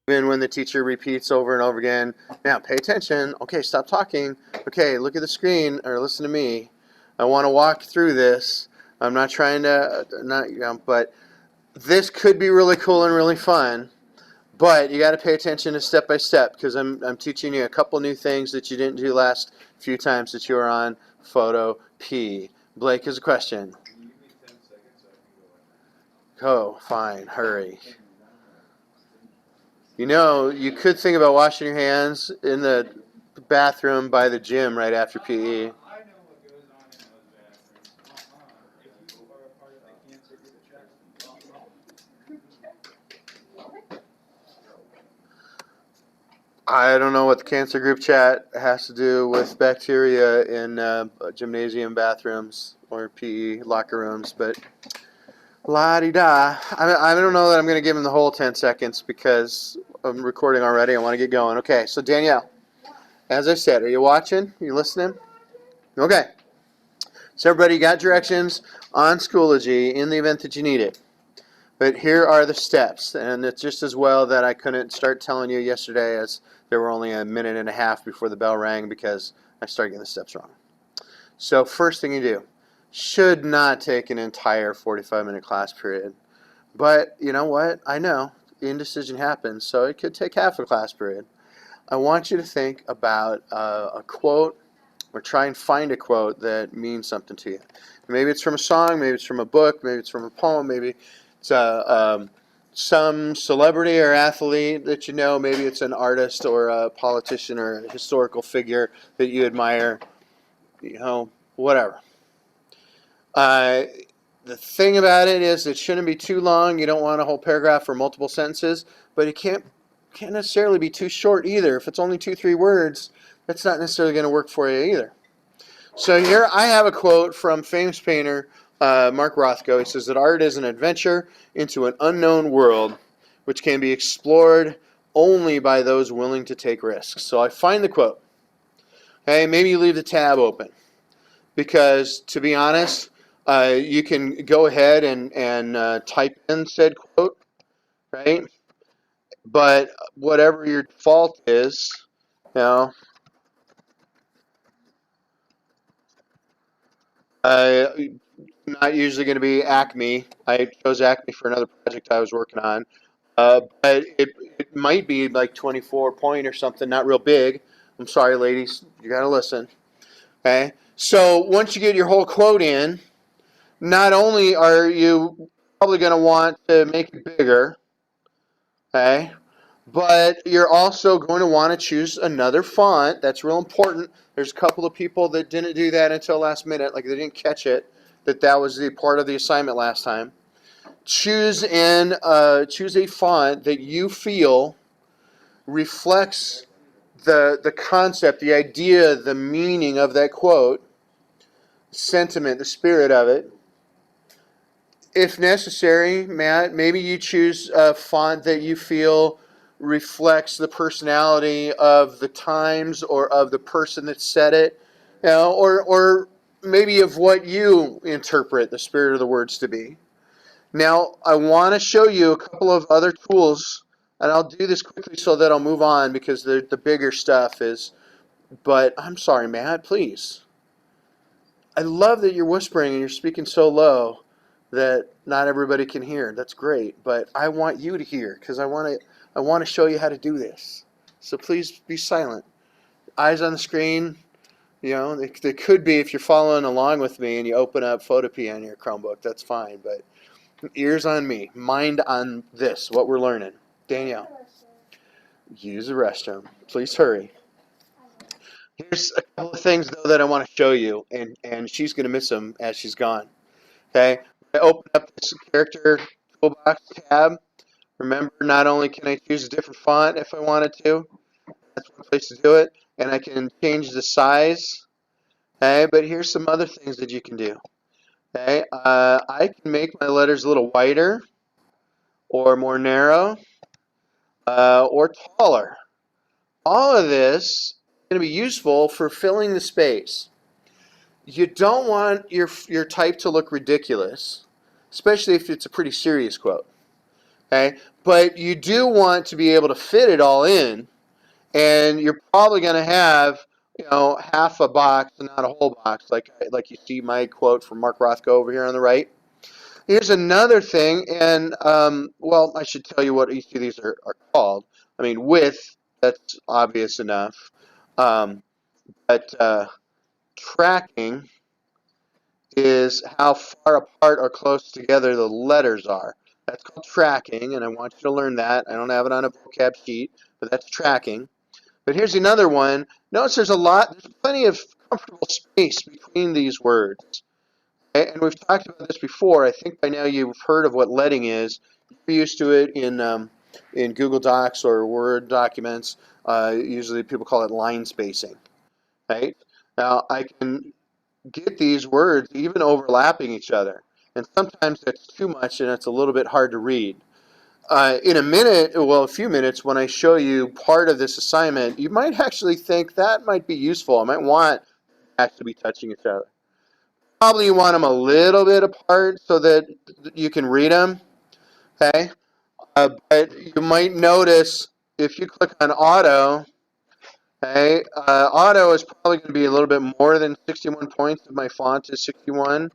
Even when the teacher repeats over and over again, now pay attention, okay, stop talking, okay, look at the screen, or listen to me. I want to walk through this. I'm not trying to, but this could be really cool and really fun, but you got to pay attention to step by step, because I'm teaching you a couple new things that you didn't do last few times that you were on Photopea. Blake has a question. Oh, fine, hurry. You know, you could think about washing your hands in the bathroom by the gym right after PE. I don't know what the cancer group chat has to do with bacteria in gymnasium bathrooms or PE locker rooms, but la-di-da. I don't know that I'm going to give him the whole 10 seconds because I'm recording already. I want to get going. Okay, so Danielle, as I said, are you watching? Are you listening? Okay. So everybody got directions on Schoology in the event that you need it. But here are the steps, and it's just as well that I couldn't start telling you yesterday as there were only a minute and a half before the bell rang because I started getting the steps wrong. So first thing you do, should not take an entire 45-minute class period. But you know what? I know indecision happens, so it could take half a class period. I want you to think about a quote, or try and find a quote that means something to you. Maybe it's from a song, maybe it's from a book, maybe it's from a poem, maybe it's some celebrity or athlete that you know, maybe it's an artist or a politician or a historical figure that you admire, you know, whatever. The thing about it is it shouldn't be too long. You don't want a whole paragraph or multiple sentences, but it can't necessarily be too short either. If it's only 2-3 words, that's not necessarily going to work for you either. So here I have a quote from famous painter Mark Rothko. He says that art is an adventure into an unknown world which can be explored only by those willing to take risks. So I find the quote. Okay, maybe you leave the tab open because, to be honest, you can go ahead and type in said quote, right? But whatever your default is, you know, not usually going to be Acme. I chose Acme for another project I was working on. But it might be like 24 point or something, not real big. I'm sorry, ladies. You got to listen. Okay? So once you get your whole quote in, not only are you probably going to want to make it bigger, okay, but you're also going to want to choose another font. That's real important. There's a couple of people that didn't do that until last minute, like they didn't catch it, that was the part of the assignment last time. Choose a font that you feel reflects the concept, the idea, the meaning of that quote, sentiment, the spirit of it. If necessary, Matt, maybe you choose a font that you feel reflects the personality of the times or of the person that said it, you know, or maybe of what you interpret the spirit of the words to be. Now, I want to show you a couple of other tools, and I'll do this quickly so that I'll move on because the bigger stuff is, but I'm sorry, Matt, please. I love that you're whispering and you're speaking so low that not everybody can hear. That's great, but I want you to hear because I want to show you how to do this. So please be silent. Eyes on the screen. You know, they could be if you're following along with me and you open up Photopea on your Chromebook. That's fine, but ears on me. Mind on this, what we're learning. Danielle. Use the restroom. Please hurry. Here's a couple of things, though, that I want to show you, and she's going to miss them as she's gone. Okay? I open up this character toolbox tab. Remember, not only can I choose a different font if I wanted to, that's one place to do it, and I can change the size. Okay? But here's some other things that you can do. Okay? I can make my letters a little wider or more narrow or taller. All of this is going to be useful for filling the space. you don't want your type to look ridiculous, especially if it's a pretty serious quote. Okay, but you do want to be able to fit it all in, and you're probably going to have half a box and not a whole box, like you see my quote from Mark Rothko over here on the right. Here's another thing, and well, I should tell you what each of these are called. I mean, width, that's obvious enough, but tracking is how far apart or close together the letters are. That's called tracking, and I want you to learn that. I don't have it on a vocab sheet, but that's tracking. But here's another one. Notice there's plenty of comfortable space between these words. Okay? And we've talked about this before. I think by now you've heard of what leading is. You're used to it in Google Docs or Word documents. Usually people call it line spacing. Right? Now I can get these words even overlapping each other, and sometimes that's too much and it's a little bit hard to read. In a few minutes, when I show you part of this assignment, you might actually think that might be useful. I might want that to be touching each other. Probably you want them a little bit apart so that you can read them. Okay, but you might notice if you click on auto. Okay, auto is probably going to be a little bit more than 61 points if my font is 61.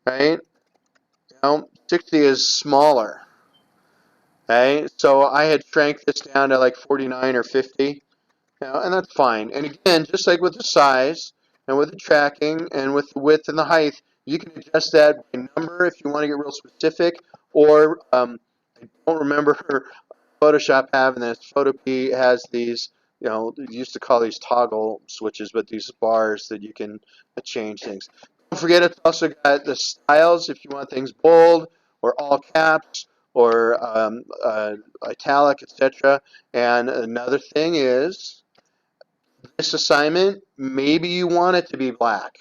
Right? 60 is smaller. Okay, so I had shrank this down to like 49 or 50, and that's fine. And again, just like with the size and with the tracking and with the width and the height, you can adjust that by number if you want to get real specific. Or I don't remember Photoshop having this. Photopea has these. They used to call these toggle switches, but these bars that you can change things. Don't forget, it's also got the styles if you want things bold or all caps or italic, etc. And another thing is, this assignment, maybe you want it to be black,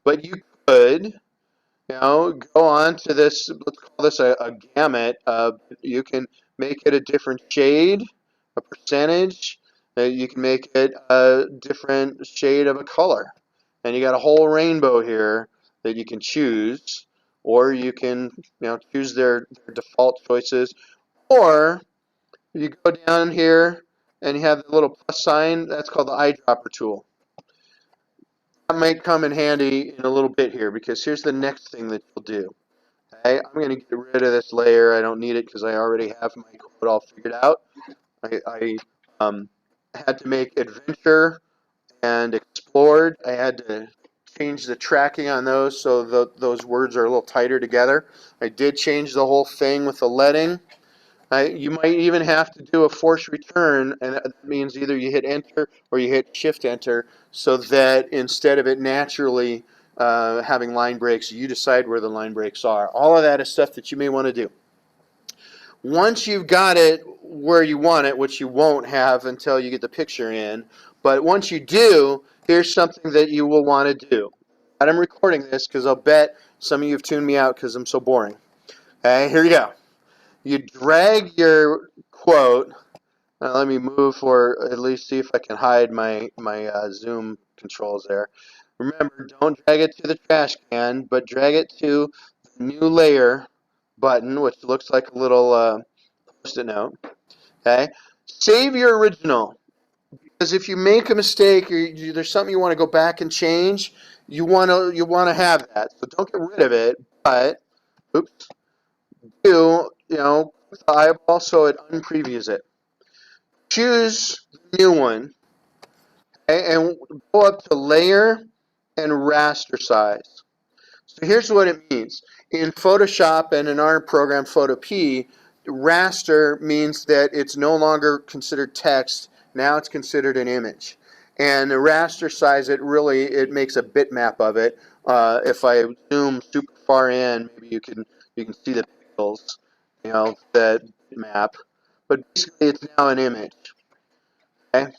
but you could, go on to this, let's call this a gamut. You can make it a different shade, a percentage. You can make it a different shade of a color. And you got a whole rainbow here that you can choose, or you can choose their default choices, or you go down here and you have the little plus sign. That's called the eyedropper tool. That might come in handy in a little bit here, because here's the next thing that you'll do. Okay, I'm going to get rid of this layer. I don't need it because I already have my code all figured out. I had to make adventure and explored. I had to change the tracking on those so those words are a little tighter together. I did change the whole thing with the leading. You might even have to do a force return, and that means either you hit enter or you hit shift enter, so that instead of it naturally having line breaks, you decide where the line breaks are. All of that is stuff that you may want to do. Once you've got it where you want it, which you won't have until you get the picture in, but once you do, here's something that you will want to do. And I'm recording this because I'll bet some of you have tuned me out because I'm so boring. Okay, here you go. You drag your quote. Now let me move, or at least see if I can hide my zoom controls there. Remember, don't drag it to the trash can, but drag it to the new layer button, which looks like a little post-it note. Okay, save your original, because if you make a mistake or there's something you want to go back and change, you want to have that. So don't get rid of it, but oops, the eyeball so it unpreviews it. Choose the new one, okay, and go up to Layer and Rastersize. So here's what it means. In Photoshop and in our program Photopea, raster means that it's no longer considered text. Now it's considered an image. And the Rastersize, it makes a bitmap of it. If I zoom super far in, maybe you can see the pixels, that map. But basically, it's now an image. Okay.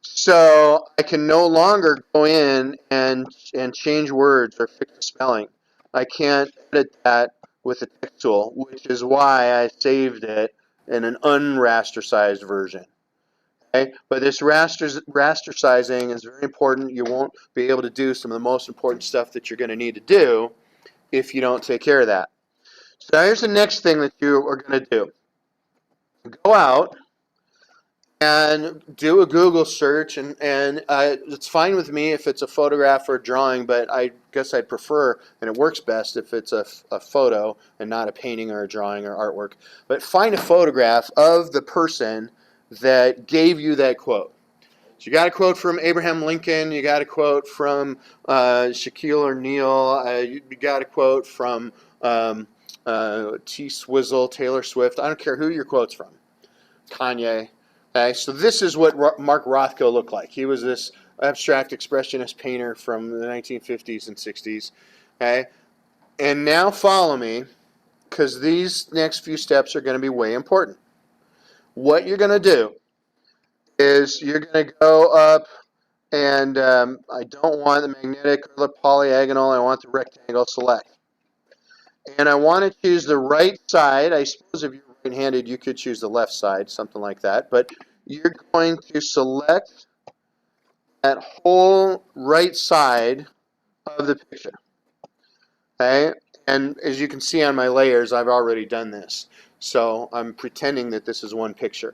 So I can no longer go in and change words or fix the spelling. I can't edit that with the text tool, which is why I saved it in an unrasterized version. Okay? But this rasterizing is very important. You won't be able to do some of the most important stuff that you're going to need to do if you don't take care of that. So here's the next thing that you are going to do. Go out and do a Google search, and it's fine with me if it's a photograph or a drawing, but I guess I'd prefer, and it works best if it's a photo and not a painting or a drawing or artwork. But find a photograph of the person that gave you that quote. So you got a quote from Abraham Lincoln, you got a quote from Shaquille O'Neal, you got a quote from T. Swizzle, Taylor Swift. I don't care who your quote's from. Kanye. Okay, so this is what Mark Rothko looked like. He was this abstract expressionist painter from the 1950s and 60s. Okay, and now follow me, because these next few steps are going to be way important. What you're going to do is you're going to go up, and I don't want the magnetic or the polyagonal. I want the rectangle. Select. And I want to choose the right side. I suppose if you're right-handed, you could choose the left side, something like that. But you're going to select that whole right side of the picture. Okay? And as you can see on my layers, I've already done this. So I'm pretending that this is one picture.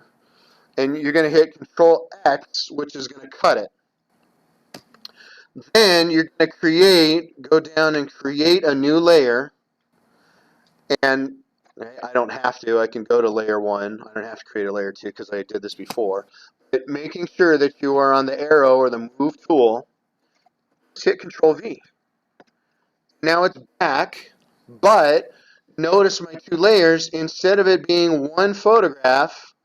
And you're going to hit Control X, which is going to cut it. Then you're going to go down and create a new layer. And I don't have to. I can go to layer 1. I don't have to create a layer 2 because I did this before. But making sure that you are on the arrow or the move tool, hit Control V. Now it's back, but notice my two layers, instead of it being one photograph,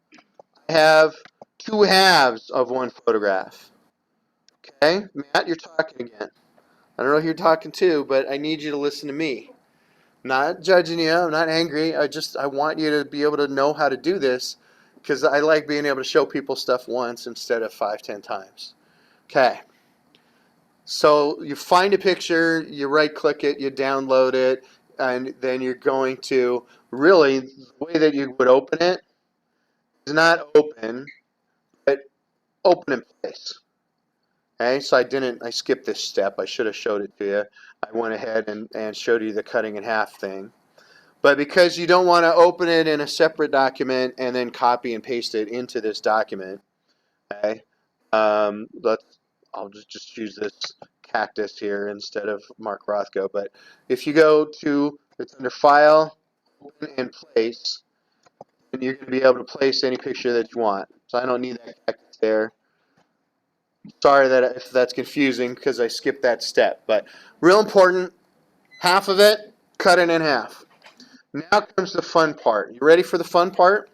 I have two halves of one photograph. Okay? Matt, you're talking again. I don't know who you're talking to, but I need you to listen to me. I'm not judging you. I'm not angry. I want you to be able to know how to do this, because I like being able to show people stuff once instead of 5, 10 times. Okay. So you find a picture, you right-click it, you download it, and then you're going to, really, the way that you would open it is not open, but open in place. Okay, so I skipped this step. I should have showed it to you. I went ahead and showed you the cutting in half thing. But because you don't want to open it in a separate document and then copy and paste it into this document, okay, I'll just use this cactus here instead of Mark Rothko. But if you go to, it's under File, Open, and Place, and you're going to be able to place any picture that you want. So I don't need that cactus there. Sorry if that's confusing because I skipped that step. But real important, half of it, cut it in half. Now comes the fun part. You ready for the fun part?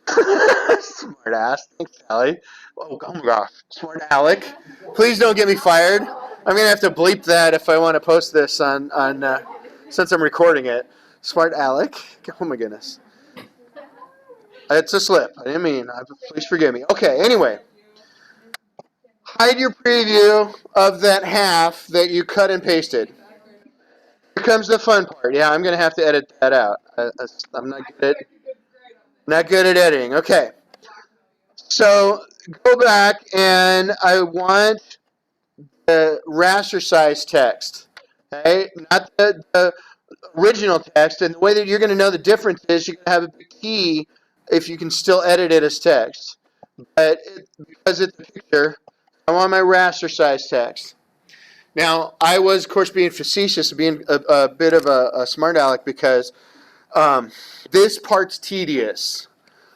Smart ass. Thanks, Sally. Oh my gosh. Smart Alec. Please don't get me fired. I'm going to have to bleep that if I want to post this on since I'm recording it. Smart Alec. Oh my goodness. It's a slip. I didn't mean. Please forgive me. Okay, anyway. Hide your preview of that half that you cut and pasted. Here comes the fun part. Yeah, I'm going to have to edit that out. I'm not good at editing. Okay. So go back, and I want the Rastersize text. Okay, not the original text. And the way that you're going to know the difference is you're going to have a big key if you can still edit it as text. But because it's a picture, I want my Rastersize text. Now, I was, of course, being facetious, being a bit of a smart aleck, because this part's tedious.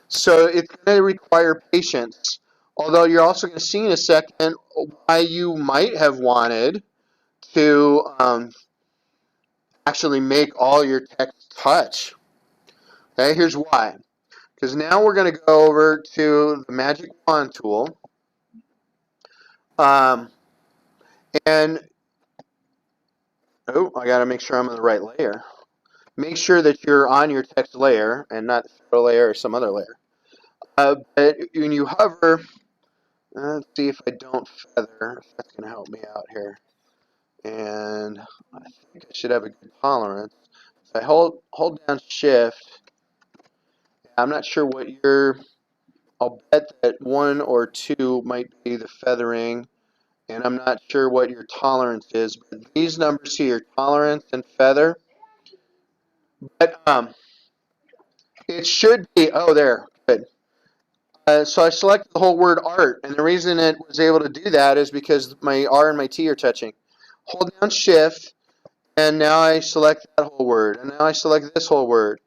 So it's going to require patience. Although you're also going to see in a second why you might have wanted to actually make all your text touch. Okay, here's why. Because now we're going to go over to the Magic Wand tool. And I got to make sure I'm on the right layer. Make sure that you're on your text layer and not the photo layer or some other layer. But when you hover, let's see if I don't feather, if that's going to help me out here. And I think I should have a good tolerance. If I hold down Shift, I'm not sure what your I'll bet that 1 or 2 might be the feathering, and I'm not sure what your tolerance is, but these numbers here, tolerance and feather, but it should be, oh, there, good. So I selected the whole word art, and the reason it was able to do that is because my R and my T are touching. Hold down Shift, and now I select that whole word, and now I select this whole word.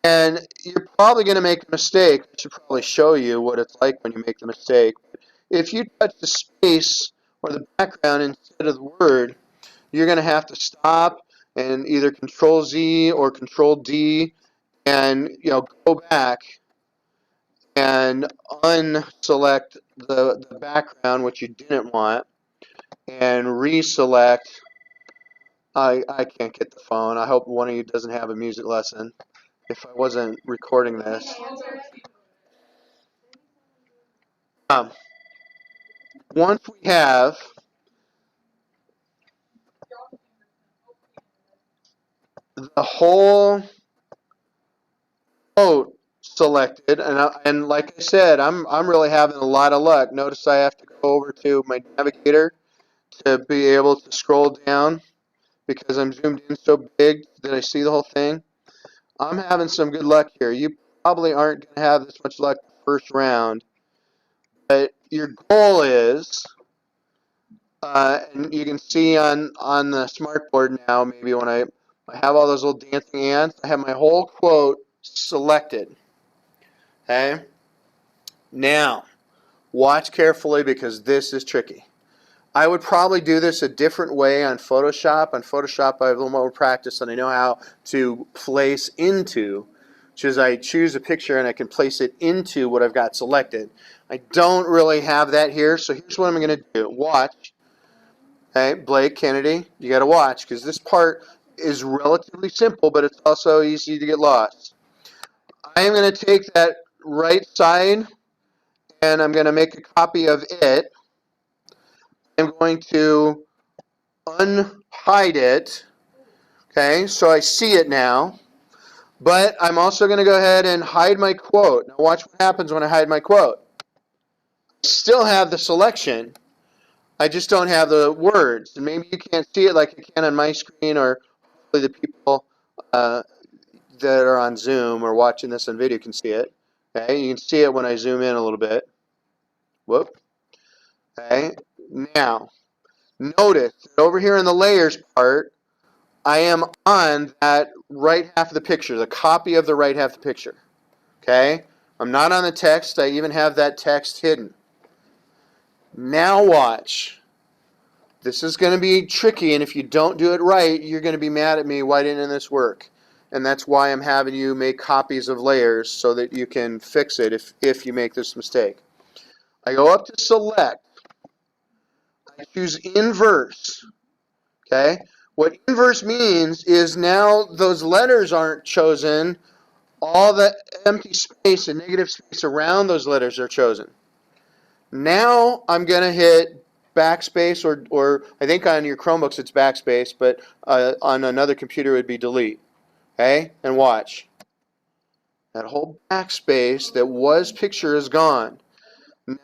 And you're probably going to make a mistake. I should probably show you what it's like when you make the mistake. If you touch the space or the background instead of the word, you're going to have to stop and either Control Z or Control D and go back and unselect the background, which you didn't want, and reselect. I can't get the phone. I hope one of you doesn't have a music lesson if I wasn't recording this. Once we have the whole quote selected, and like I said, I'm really having a lot of luck. Notice I have to go over to my navigator to be able to scroll down because I'm zoomed in so big that I see the whole thing. I'm having some good luck here. You probably aren't going to have this much luck the first round, but your goal is, and you can see on the smartboard now, maybe when I have all those little dancing ants, I have my whole quote selected. Okay? Now, watch carefully because this is tricky. I would probably do this a different way on Photoshop. On Photoshop, I have a little more practice and I know how to place into, which is I choose a picture and I can place it into what I've got selected. I don't really have that here, so here's what I'm going to do. Watch. Okay, Blake, Kennedy, you got to watch because this part is relatively simple, but it's also easy to get lost. I am going to take that right side and I'm going to make a copy of it. I'm going to unhide it. Okay, so I see it now. But I'm also going to go ahead and hide my quote. Now watch what happens when I hide my quote. I still have the selection. I just don't have the words. And maybe you can't see it like you can on my screen, or hopefully the people that are on Zoom or watching this on video can see it. Okay, you can see it when I zoom in a little bit. Whoop. Okay, now notice that over here in the layers part, I am on that right half of the picture, the copy of the right half of the picture. Okay, I'm not on the text. I even have that text hidden. Now watch. This is going to be tricky, and if you don't do it right, you're going to be mad at me. Why didn't this work? And that's why I'm having you make copies of layers so that you can fix it if you make this mistake. I go up to select. I choose inverse. Okay? What inverse means is now those letters aren't chosen. All the empty space and negative space around those letters are chosen. Now I'm going to hit backspace, or I think on your Chromebooks it's backspace, but on another computer it would be delete. Okay? And watch. That whole backspace that was picture is gone.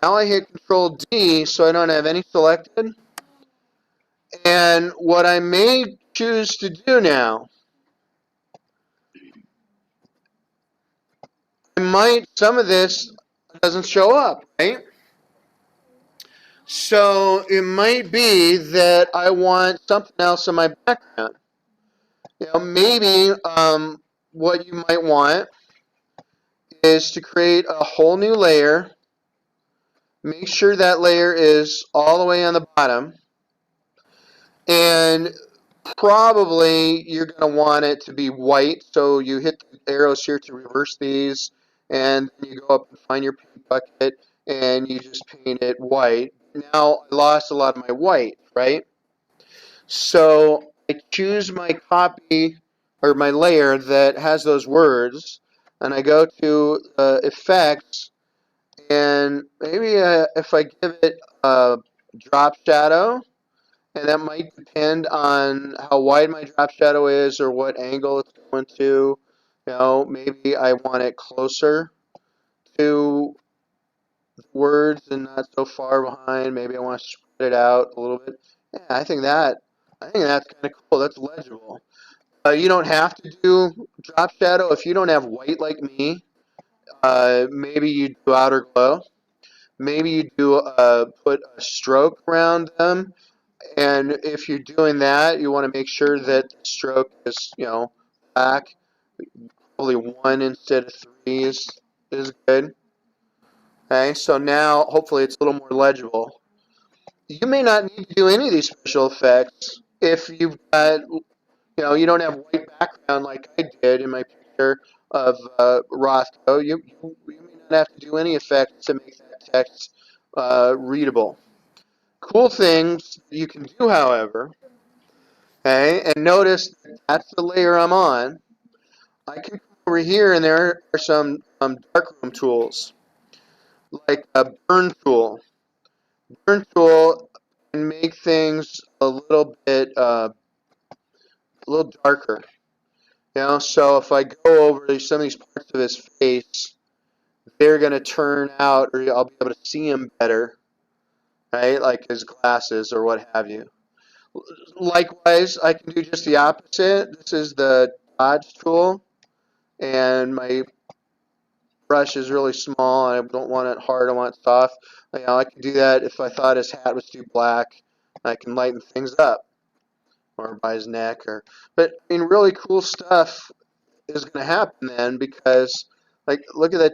Now I hit Control D so I don't have any selected. And what I may choose to do now, some of this doesn't show up, right? So it might be that I want something else in my background. Maybe what you might want is to create a whole new layer. Make sure that layer is all the way on the bottom. And probably you're going to want it to be white. So you hit the arrows here to reverse these. And then you go up and find your paint bucket. And you just paint it white. Now I lost a lot of my white, right? So I choose my copy or my layer that has those words, and I go to Effects, and maybe if I give it a drop shadow, and that might depend on how wide my drop shadow is or what angle it's going to. Maybe I want it closer to words and not so far behind. Maybe I want to spread it out a little bit. Yeah, I think that's kind of cool. That's legible. You don't have to do drop shadow if you don't have white like me. Maybe you do outer glow. Maybe you do put a stroke around them. And if you're doing that, you want to make sure that the stroke is, black. Probably one instead of three is good. Okay, so now hopefully it's a little more legible. You may not need to do any of these special effects if you've got, you don't have white background like I did in my picture of Rothko. You may not have to do any effects to make that text readable. Cool things you can do, however, okay, and notice that's the layer I'm on. I can come over here and there are some darkroom tools, like a burn tool. Burn tool can make things a little bit, a little darker. So if I go over some of these parts of his face, they're going to turn out, or I'll be able to see him better, right? Like his glasses or what have you. Likewise, I can do just the opposite. This is the dodge tool, and my brush is really small. I don't want it hard. I want it soft. I can do that if I thought his hat was too black. I can lighten things up, or by his neck, but really cool stuff is going to happen then because, like, look at that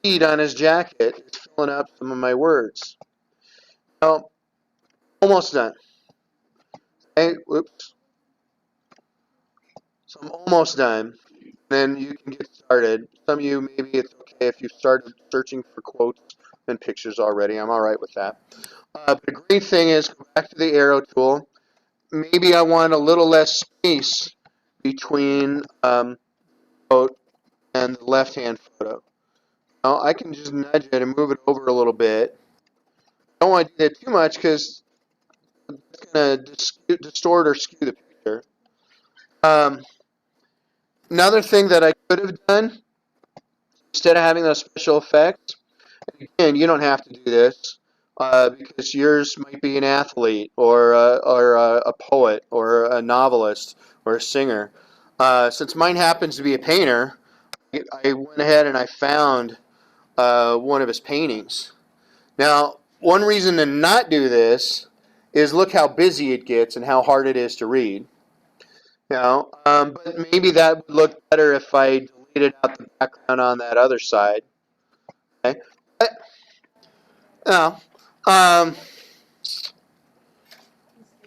tweed on his jacket. It's filling up some of my words. Now, almost done. Okay, whoops. So I'm almost done. Then you can get started. Some of you, maybe it's okay if you started searching for quotes and pictures already. I'm all right with that. But the great thing is, go back to the arrow tool. Maybe I want a little less space between quote and the left-hand photo. Now, I can just nudge it and move it over a little bit. I don't want to do that too much because it's going to distort or skew the picture. Another thing that I could have done, instead of having those special effects, again, you don't have to do this because yours might be an athlete or a poet or a novelist or a singer. Since mine happens to be a painter, I went ahead and I found one of his paintings. Now, one reason to not do this is look how busy it gets and how hard it is to read. But maybe that would look better if I deleted out the background on that other side. Okay. But, now,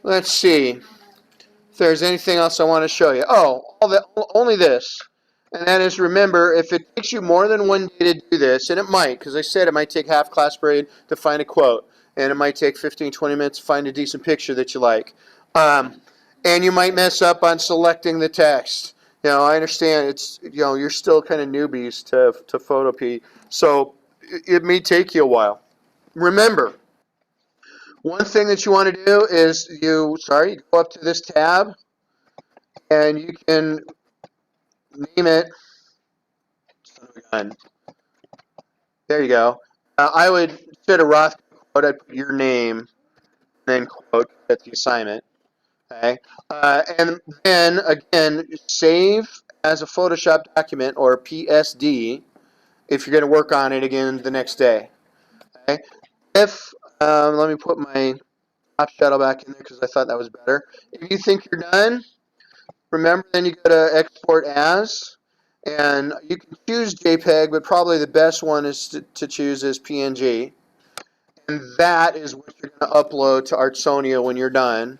let's see if there's anything else I want to show you. Oh, only this. And that is, remember, if it takes you more than one day to do this, and it might, because I said it might take half class period to find a quote, and it might take 15, 20 minutes to find a decent picture that you like. And you might mess up on selecting the text. I understand it's, you're still kind of newbies to Photopea, so it may take you a while. Remember, one thing that you want to do is you go up to this tab, and you can name it. There you go. I would, instead of Rothko quote, I'd put your name, then quote. That's the assignment. Okay. And then, again, save as a Photoshop document or PSD if you're going to work on it again the next day. Okay. If, let me put my top shadow back in there because I thought that was better. If you think you're done, remember, then you go to export as, and you can choose JPEG, but probably the best one is to choose as PNG. And that is what you're going to upload to Artsonia when you're done.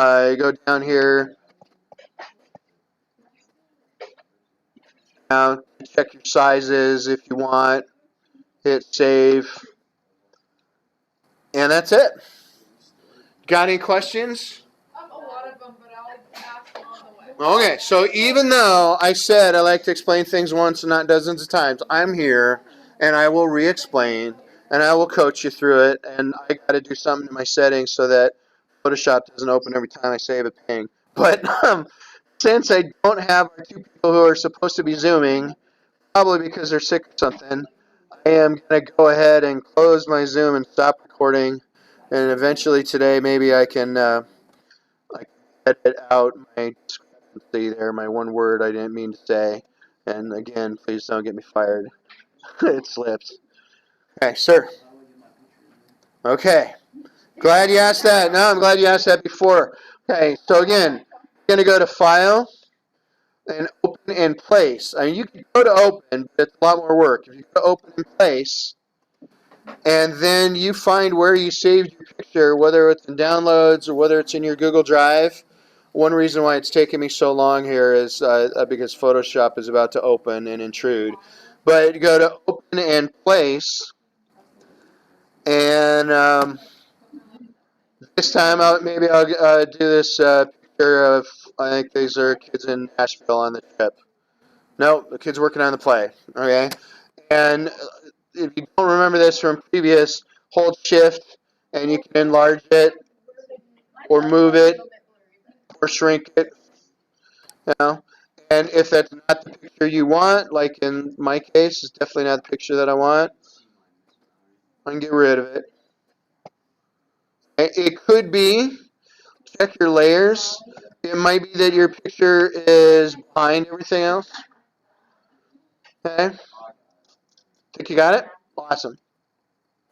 You go down here, check your sizes if you want, hit save, and that's it. Got any questions? A lot of them, but I'll ask them on the way. Okay, so even though I said I like to explain things once and not dozens of times, I'm here and I will re-explain and I will coach you through it, and I got to do something to my settings so that Photoshop doesn't open every time I save a ping. But since I don't have our two people who are supposed to be Zooming, probably because they're sick or something, I am going to go ahead and close my Zoom and stop recording. And eventually today, maybe I can edit out my discrepancy there, my one word I didn't mean to say. And again, please don't get me fired. It slipped. Okay, sir. Okay. Glad you asked that. No, I'm glad you asked that before. Okay, so again, you're going to go to File and Open and Place. I mean, you can go to Open, but it's a lot more work. If you go to Open and Place, and then you find where you saved your picture, whether it's in Downloads or whether it's in your Google Drive. One reason why it's taking me so long here is because Photoshop is about to open and intrude. But you go to Open and Place, and this time maybe I'll do this picture of, I think these are kids in Nashville on the trip. No, the kid's working on the play. Okay, and if you don't remember this from previous, hold Shift and you can enlarge it or move it or shrink it. You know, and if that's not the picture you want, like in my case, it's definitely not the picture that I want, I can get rid of it. It could be, check your layers. It might be that your picture is behind everything else. Okay, think you got it? Awesome.